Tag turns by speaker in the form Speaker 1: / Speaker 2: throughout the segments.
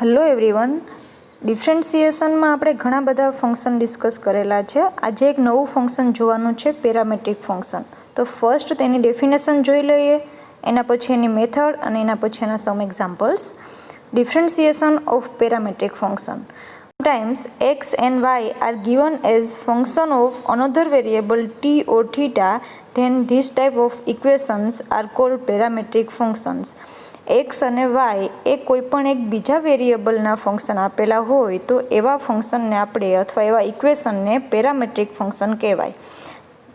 Speaker 1: Hello everyone, ડિફરન્સિએશનમાં આપણે ઘણા બધા ફંક્શન ડિસ્કસ કરેલા છે. આજે એક નવું ફંક્શન જોવાનું છે, પેરામેટ્રિક ફંક્શન. તો ફર્સ્ટ તેની ડેફિનેશન જોઈ લઈએ, એના પછી એની મેથડ અને એના પછી એના some examples. Differentiation of parametric function. Sometimes x and y are given as function of another variable t or theta, then this type of equations are called parametric functions. X અને y એ કોઈપણ એક બીજા વેરિયેબલના function આપેલા હોય તો એવા ફંક્શનને આપણે અથવા એવા ઇક્વેશનને પેરામેટ્રિક ફંક્શન કહેવાય.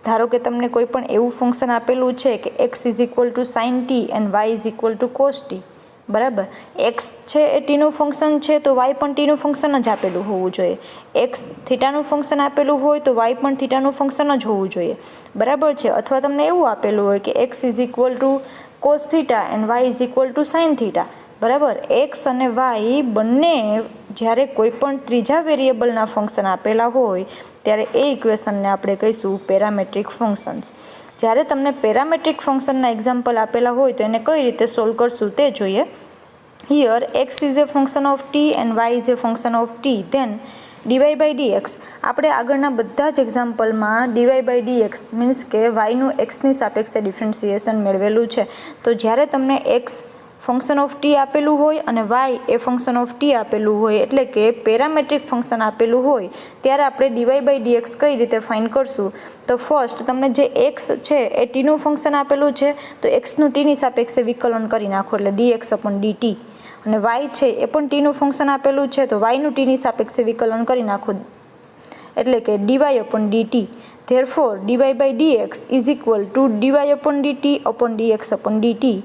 Speaker 1: ધારો કે તમને કોઈ પણ એવું ફંક્શન આપેલું છે કે x is equal to sine t and y is equal to cos t. બરાબર, એક્સ છે એ ટીનું ફંક્શન છે તો વાય પણ ટીનું ફંક્શન જ આપેલું હોવું જોઈએ. એક્સ થીટાનું ફંક્શન આપેલું હોય તો વાય પણ થીટાનું ફંક્શન જ હોવું જોઈએ. બરાબર છે. અથવા તમને એવું આપેલું હોય કે x is equal to cos theta and y is equal to sine theta. બરાબર, એક્સ અને વાય બંને જ્યારે કોઈ પણ ત્રીજા વેરિયેબલના ફંક્શન આપેલા હોય ત્યારે એ ઇક્વેશનને આપણે કહીશું પેરામેટ્રિક ફંક્શન્સ. જ્યારે તમને પેરામેટ્રિક ફંક્શનના એક્ઝામ્પલ આપેલા હોય તો એને કઈ રીતે સોલ્વ કરશું તે જોઈએ. Here x is a function of t and y is a function of t, then dy by dx. આપણે આગળના બધા જ એક્ઝામ્પલમાં ડીવાય બાય ડીએક્સ મીન્સ કે વાયનું એક્સની સાપેક્ષે ડિફરન્સિએશન મેળવેલું છે. તો જ્યારે તમને એક્સ ફંક્શન ઓફ ટી આપેલું હોય અને વાય એ ફંક્શન ઓફ ટી આપેલું હોય એટલે કે પેરામેટ્રિક ફંક્શન આપેલું હોય ત્યારે આપણે ડીવાય બાય ડીએક્સ કઈ રીતે ફાઇન્ડ કરશું. તો ફર્સ્ટ તમને જે એક્સ છે એ ટીનું ફંક્શન આપેલું છે તો એક્સનું ટીની સાપેક્ષે વિકલન કરી નાખો એટલે ડીએક્સ અપોન ડીટી. અને વાય છે એ પણ ટીનું ફંક્શન આપેલું છે તો વાયનું ટીની સાપેક્ષે વિકલન કરી નાખો એટલે કે dy upon dt. Therefore dy by dx is equal to dy upon dt upon dx upon dt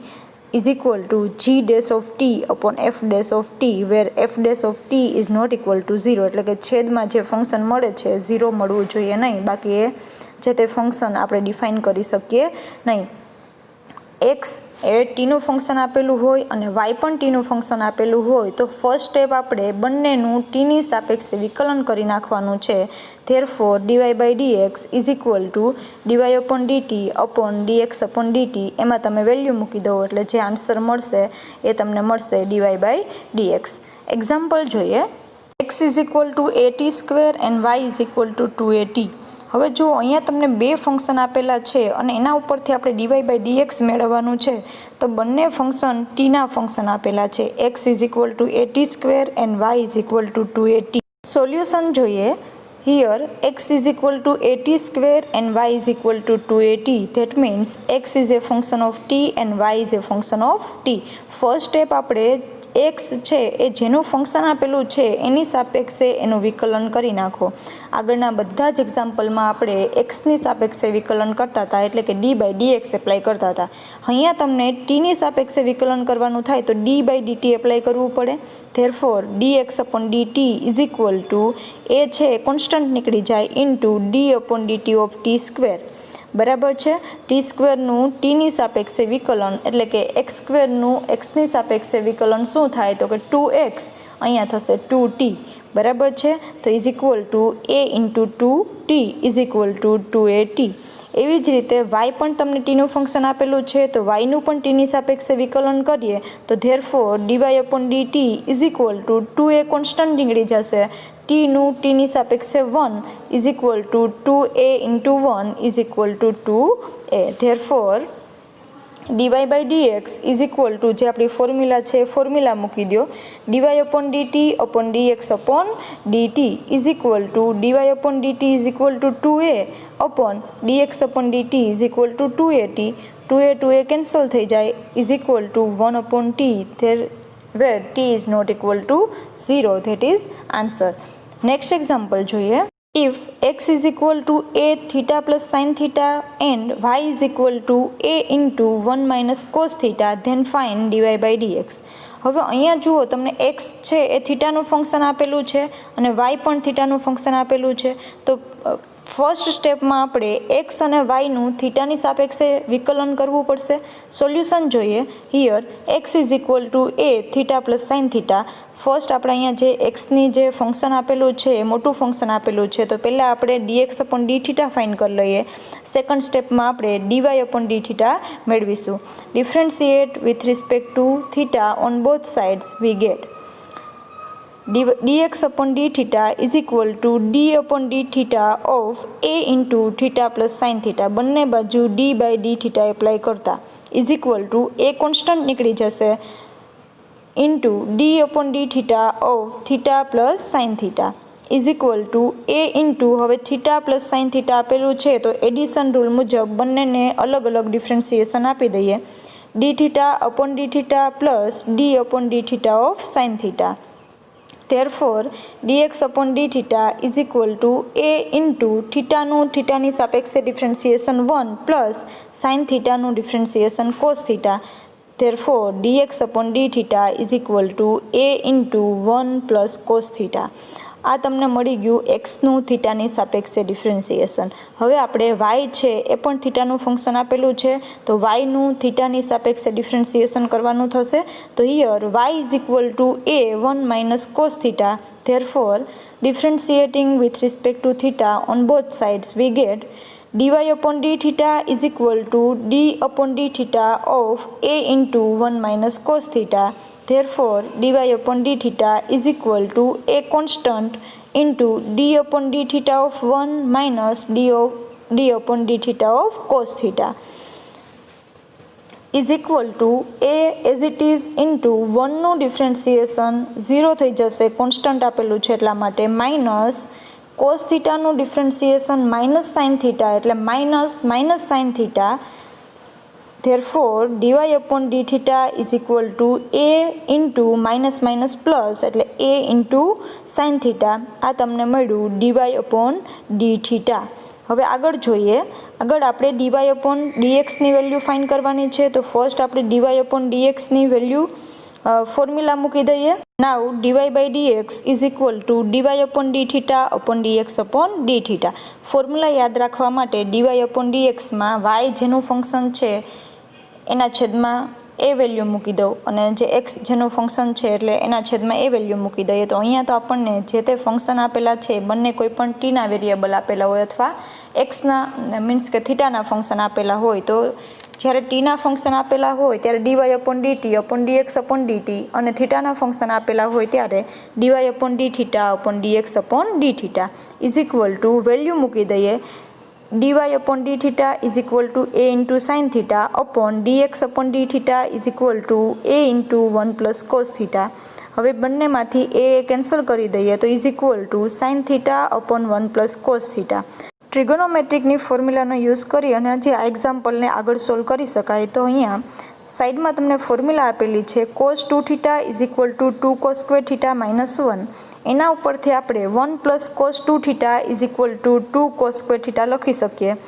Speaker 1: is equal to g dash of t upon f dash of t, where f dash of t is not equal to 0. એટલે કે છેદમાં જે function મળે છે 0 મળવું જોઈએ નહીં, બાકી એ જે તે ફંક્શન આપણે ડિફાઇન કરી શકીએ નહીં. એક્સ એ ટીનું ફંક્શન આપેલું હોય અને વાય પણ ટીનું ફંક્શન આપેલું હોય તો ફર્સ્ટ સ્ટેપ આપણે બંનેનું ટીની સાપેક્ષે વિકલન કરી નાખવાનું છે. Therefore dy by dx is equal to dy upon dt upon dx upon dt. એમાં તમે વેલ્યુ મૂકી દો એટલે જે આન્સર મળશે એ તમને મળશે ડીવાય બાય ડીએક્સ. એક્ઝામ્પલ જોઈએ. X is equal to at square and y is equal to 280. હવે જો અહીંયા તમને બે ફંક્શન આપેલા છે અને એના ઉપરથી આપણે ડીવાય બાય ડીએક્સ મેળવવાનું છે તો બંને ફંક્શન ટીના ફંક્શન આપેલા છે. X is equal to at square and y is equal to 280. Solution જોઈએ. Here x is equal to at square and y is equal to 280. That means x is a function of t and y is a function of t. First step આપણે x છે એ જેનું function આપેલું છે એની સાપેક્ષે એનું વિકલન કરી નાખો. આગળના બધા જ એક્ઝામ્પલમાં આપણે એક્સની સાપેક્ષે વિકલન કરતા હતા એટલે કે ડી બાય ડીએક્સ એપ્લાય કરતા હતા. અહીંયા તમને ટીની સાપેક્ષે વિકલન કરવાનું થાય તો ડી બાય ડીટી એપ્લાય કરવું પડે. Therefore dx upon dt is equal to a છે કોન્સ્ટન્ટ નીકળી જાય into d upon dt of t square. બરાબર છે. ટી સ્ક્વેરનું ટીની સાપેક્ષે વિકલન એટલે કે એક્સ સ્ક્વેરનું એક્સની સાપેક્ષે વિકલન શું થાય તો કે 2x અહીંયા થશે 2t. બરાબર છે. તો is equal to a into 2t is equal to 2at. એવી જ રીતે વાય પણ તમને ટીનું ફંક્શન આપેલું છે તો વાયનું પણ ટીની સાપેક્ષે વિકલન કરીએ તો therefore dy upon dt is equal to 2a constant નીકળી જશે. ટીનું ટીની સાપેક્ષે 1 is equal to 2a into 1 is equal to 2a. Therefore dy by dx is equal to જે આપણી ફોર્મ્યુલા છે ફોર્મ્યુલા મૂકી દો. Dy upon dt upon dx upon dt is equal to dy upon dt is equal to 2a upon dx upon dt is equal to 2at. 2a cancel થઈ જાય is equal to 1 upon T where t is not equal to 0. That is answer. Next example જોઈએ. If x is equal to a theta plus sin theta and y is equal to a into 1 minus cos theta, then find dy by dx. હવે અહીંયા જુઓ તમને x છે એ થીટાનું function આપેલું છે અને y પણ થીટાનું ફંક્શન આપેલું છે તો ફર્સ્ટ સ્ટેપમાં આપણે એક્સ અને વાયનું થીટાની સાપેક્ષે વિકલન કરવું પડશે. સોલ્યુશન જોઈએ. Here x is equal to A theta plus sine theta. First આપણે અહીંયા જે એક્સની જે ફંક્શન આપેલું છે એ મોટું ફંક્શન આપેલું છે તો પહેલાં આપણે dx upon d theta find કરી લઈએ. સેકન્ડ સ્ટેપમાં આપણે ડીવાય અપોન ડી થીટા મેળવીશું. Differentiate with respect to theta on both sides we get dx upon d theta is equal to d upon d theta of a into theta plus sin theta. બંને બાજુ d by d theta apply કરતા is equal to a constant નીકળી જશે into d upon d theta of theta plus sin theta is equal to a into હવે theta plus sin theta આપેલું છે તો addition rule મુજબ બંનેને અલગ અલગ ડિફરન્સિએશન આપી દઈએ d theta upon d theta plus d upon d theta of sin theta. Therefore dx upon d theta is equal to a into theta નું થીટાની સાપેક્ષે ડિફરન્સિએશન 1 plus sin theta નું differentiation cos theta. Therefore dx upon d theta is equal to a into 1 plus cos theta. આ તમને મળી ગયું એક્સનું થીટાની સાપેક્ષે differentiation. હવે આપણે વાય છે એ પણ થીટાનું ફંક્શન આપેલું છે તો વાયનું થીટાની સાપેક્ષે ડિફરન્સિએશન કરવાનું થશે. તો here y is equal to a 1 minus cos theta. Therefore differentiating with respect to theta on both sides we get dy upon d theta is equal to d upon d theta of a into 1 minus cos theta. Therefore dy upon d theta is equal to a constant into d upon d theta of 1 minus d upon d theta of cos theta is equal to a as it is into 1 નું differentiation 0 થઈ જશે constant આપેલું છે એટલા માટે minus cos થીટાનું differentiation minus sine theta એટલે minus sine theta. Therefore dy upon d theta is equal to a into minus minus plus એટલે એ ઇન્ટુ સાઇન થીટા. આ તમને મળ્યું ડીવાય અપોન ડી થીટા. હવે આગળ જોઈએ. આગળ આપણે ડીવાય અપોન ડીએક્સની વેલ્યુ ફાઇન્ડ કરવાની છે. તો ફર્સ્ટ આપણે ડીવાય અપોન ડીએક્સની વેલ્યુ ફોર્મ્યુલા મૂકી દઈએ. Now dy by dx is equal to dy upon d theta upon dx upon d theta. Formula યાદ રાખવા માટે ડીવાય અપોન ડીએક્સમાં વાય જેનું ફંક્શન છે એના છેદમાં એ વેલ્યુ મૂકી દઉં અને જે એક્સ જેનું ફંક્શન છે એટલે એના છેદમાં એ વેલ્યુ મૂકી દઈએ. તો અહીંયા તો આપણને જે તે ફંક્શન આપેલા છે બંને કોઈ પણ ટીના વેરિયેબલ આપેલા હોય અથવા એક્સના મીન્સ કે થીટાના ફંક્શન આપેલા હોય તો જ્યારે ટીના ફંક્શન આપેલા હોય ત્યારે dy upon dt upon dx upon dt અને થીટાના ફંક્શન આપેલા હોય ત્યારે dy upon d theta upon dx upon d theta is equal to value મૂકી દઈએ. Dy upon d theta is equal to a into sine theta upon dx upon d theta is equal to a into 1 plus cos theta. હવે બંનેમાંથી a cancel કરી દઈએ તો is equal to sine theta upon 1 plus cos theta. ટ્રિગોનોમેટ્રિકની ફોર્મ્યુલાનો use કરી અને જે આ એક્ઝામ્પલને આગળ સોલ્વ કરી શકાય. તો અહીંયા સાઈડમાં તમને ફોર્મ્યુલા આપેલી છે cos 2 theta is equal to 2 cos square theta minus 1. એના ઉપરથી આપણે 1 plus cos 2 theta is equal to 2 cos square theta લખી શકીએ.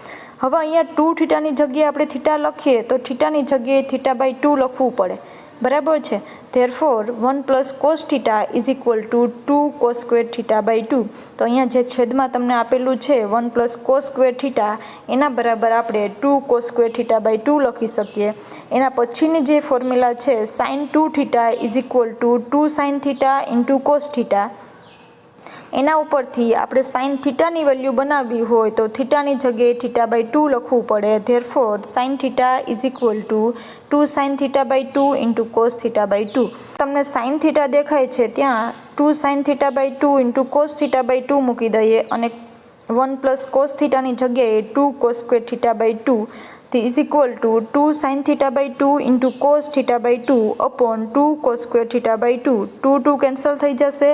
Speaker 1: હવે અહીંયા 2 થીટાની જગ્યાએ આપણે થીટા લખીએ તો થીટાની જગ્યાએ થીટા બાય 2 લખવું પડે. બરાબર છે. Therefore 1 plus cos theta is equal to 2 cos square theta by 2. તો અહીંયા જે છેદમાં તમને આપેલું છે 1 પ્લસ કોસ સ્ક્વેર થીટા એના બરાબર આપણે 2 કોસ સ્ક્વેર થીટા બાય 2 લખી શકીએ. એના પછીની જે ફોર્મ્યુલા છે sine 2 theta is equal to 2 sine theta into cos theta. એના ઉપરથી આપણે સાઇન થીટાની વેલ્યુ બનાવવી હોય તો થીટાની જગ્યાએ થીટા બાય 2 લખવું પડે. Therefore sine theta is equal to 2 sine theta by 2 into cos theta by 2. તમને સાઇન થીટા દેખાય છે ત્યાં 2 sine theta by 2 into cos theta by 2 મૂકી દઈએ અને 1 પ્લસ કોસ થીટાની જગ્યાએ 2 cos square theta by 2 is equal to 2 sine theta by 2 into cos theta by 2 upon 2 cos square theta by 2. 2 cancel થઈ જશે.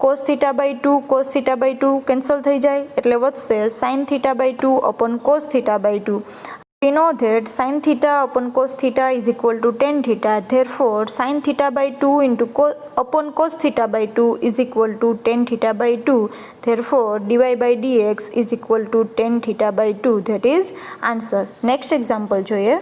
Speaker 1: Cos theta by 2 cos theta by 2 cancel થઈ જાય એટલે વધશે sine theta by 2 upon cos theta by 2. We know that sin theta upon cos theta is equal to tan theta. Therefore sin theta by 2 into upon cos theta by 2 is equal to tan theta by 2. Therefore dy by dx is equal to tan theta by 2. That is answer. Next example જોઈએ.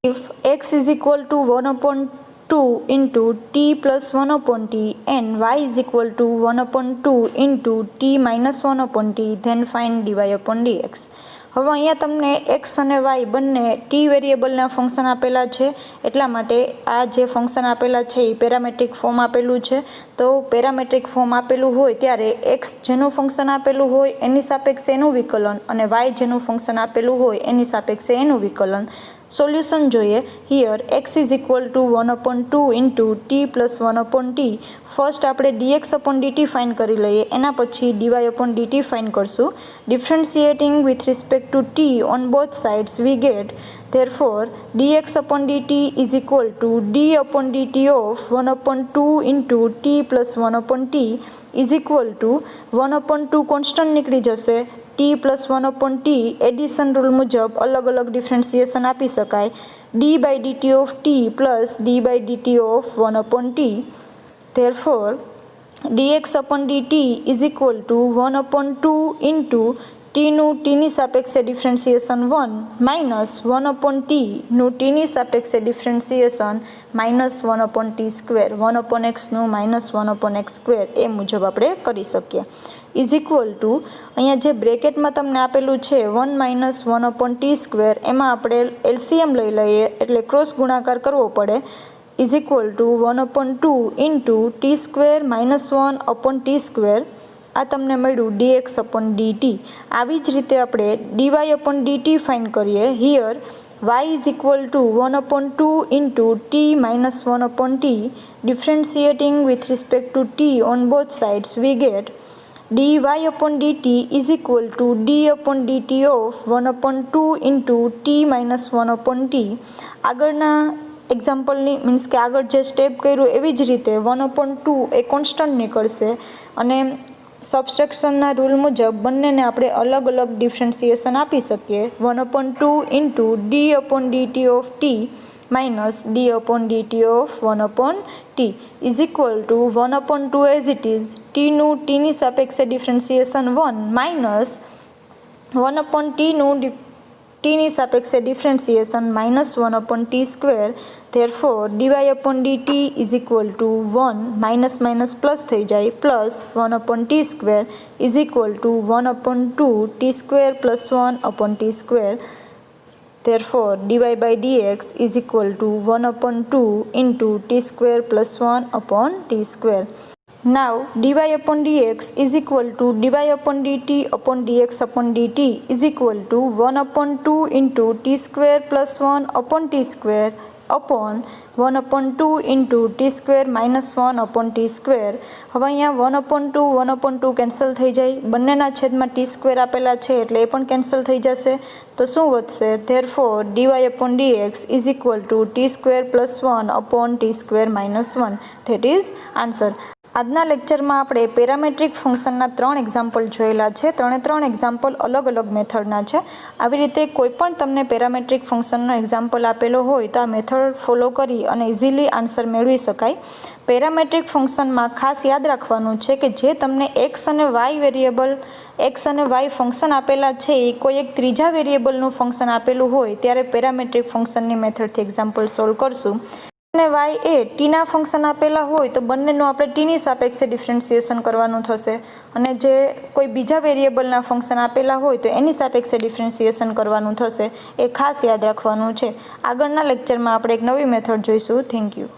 Speaker 1: If x is equal to 1 upon 2 into t plus 1 upon t and y is equal to 1 upon 2 into t minus 1 upon t, then find dy upon dx. હવે અહીંયા તમને x અને y બંને T વેરિયેબલના function આપેલા છે એટલા માટે આ જે ફંક્શન આપેલા છે એ પેરામેટ્રિક ફોર્મ આપેલું છે. તો પેરામેટ્રિક ફોર્મ આપેલું હોય ત્યારે એક્સ જેનું ફંક્શન આપેલું હોય એની સાપેક્ષે એનું વિકલન અને વાય જેનું ફંક્શન આપેલું હોય એની સાપેક્ષે એનું વિકલન. સોલ્યુશન જોઈએ. Here x is equal to 1/2 into t plus 1/t. First આપણે dx અપોન dt ફાઇન કરી લઈએ, એના પછી dy અપોન dt ફાઇન કરશું. Differentiating with respect to t on both sides we get therefore dx upon dt is equal to d upon dt of 1/2 into t plus 1/t is equal to 1/2 constant નીકળી જશે. t plus 1/t addition rule મુજબ અલગ અલગ differentiation આપી શકાય. d by dt of t plus d by dt of 1/t. therefore dx upon dt is equal to 1/2 into ટીનું ટીની સાપેક્ષે differentiation 1 minus 1/t નું ટીની સાપેક્ષે ડિફરન્શિએશન માઇનસ 1/t સ્ક્વેર, 1/xનું માઇનસ 1/x સ્ક્વેર એ મુજબ આપણે કરી શકીએ. ઇઝ ઇક્વલ ટુ અહીંયા જે બ્રેકેટમાં તમને આપેલું છે 1 માઇનસ 1/t સ્ક્વેર, એમાં આપણે એલસીએમ લઈ લઈએ એટલે ક્રોસ ગુણાકાર કરવો પડે. Is equal to 1/2 into T square minus 1/t square. આ તમને મળ્યું dx અપોન dt. આવી જ રીતે આપણે dy અપોન dt ફાઇન કરીએ. Here y is equal to 1/2 into t minus 1/t. Differentiating with respect to t on both sides we get dy upon dt is equal to d upon dt of 1/2 into t minus 1/t. આગળના એક્ઝામ્પલની means કે આગળ જે step કર્યું એવી જ રીતે 1/2 એ constant નીકળશે અને સબસ્ટ્રેક્શનના રૂલ મુજબ બંનેને આપણે અલગ અલગ ડિફરન્શિએશન આપી શકીએ. 1/2 into d upon dt of t minus d upon dt of 1/t is equal to 1/2 as it is ટીનું ટીની સાપેક્ષે ડિફરન્શિએશન 1 માઇનસ 1/tનું ટીની સાપેક્ષે differentiation minus 1/t square. therefore dy upon dt is equal to 1 minus minus plus થઈ જાય plus 1/t square is equal to 1/2 t square plus 1/t square. therefore dy by dx is equal to 1/2 into t square plus 1/t square. Now dy upon dx is equal to dy upon dt upon dx upon dt is equal to 1/2 into t square plus 1 upon t square upon 1/2 into t square minus 1 t square. હવે અહીંયા 1/2 1/2 cancel થઈ જાય, બંનેના છેદમાં t square આપેલા છે એટલે એ પણ કેન્સલ થઈ જશે. તો શું વધશે? therefore dy upon dx is equal to t square plus 1 upon t square minus 1. that is answer. આજના લેક્ચરમાં આપણે પેરામેટ્રિક ફંક્શનના 3 એક્ઝામ્પલ જોયેલા છે. 3 એક્ઝામ્પલ અલગ અલગ મેથડના છે. આવી રીતે કોઈ પણ તમને પેરામેટ્રિક ફંક્શનનો એક્ઝામ્પલ આપેલો હોય તો આ મેથડ ફોલો કરી અને ઇઝીલી આન્સર મેળવી શકાય. પેરામેટ્રિક ફંક્શનમાં ખાસ યાદ રાખવાનું છે કે જે તમને એક્સ અને વાય વેરિયેબલ એક્સ અને વાય ફંક્શન આપેલા છે એ કોઈ એક ત્રીજા વેરિયેબલનું ફંક્શન આપેલું હોય ત્યારે પેરામેટ્રિક ફંક્શનની મેથડથી એક્ઝામ્પલ સોલ્વ કરશું. અને વાય એ ટીના ફંક્શન આપેલા હોય તો બંનેનું આપણે ટીની સાપેક્ષે ડિફરન્શિએશન કરવાનું થશે અને જે કોઈ બીજા વેરિયેબલના ફંક્શન આપેલા હોય તો એની સાપેક્ષે ડિફરન્શિએશન કરવાનું થશે. એ ખાસ યાદ રાખવાનું છે. આગળના લેક્ચરમાં આપણે એક નવી મેથડ જોઈશું. Thank you.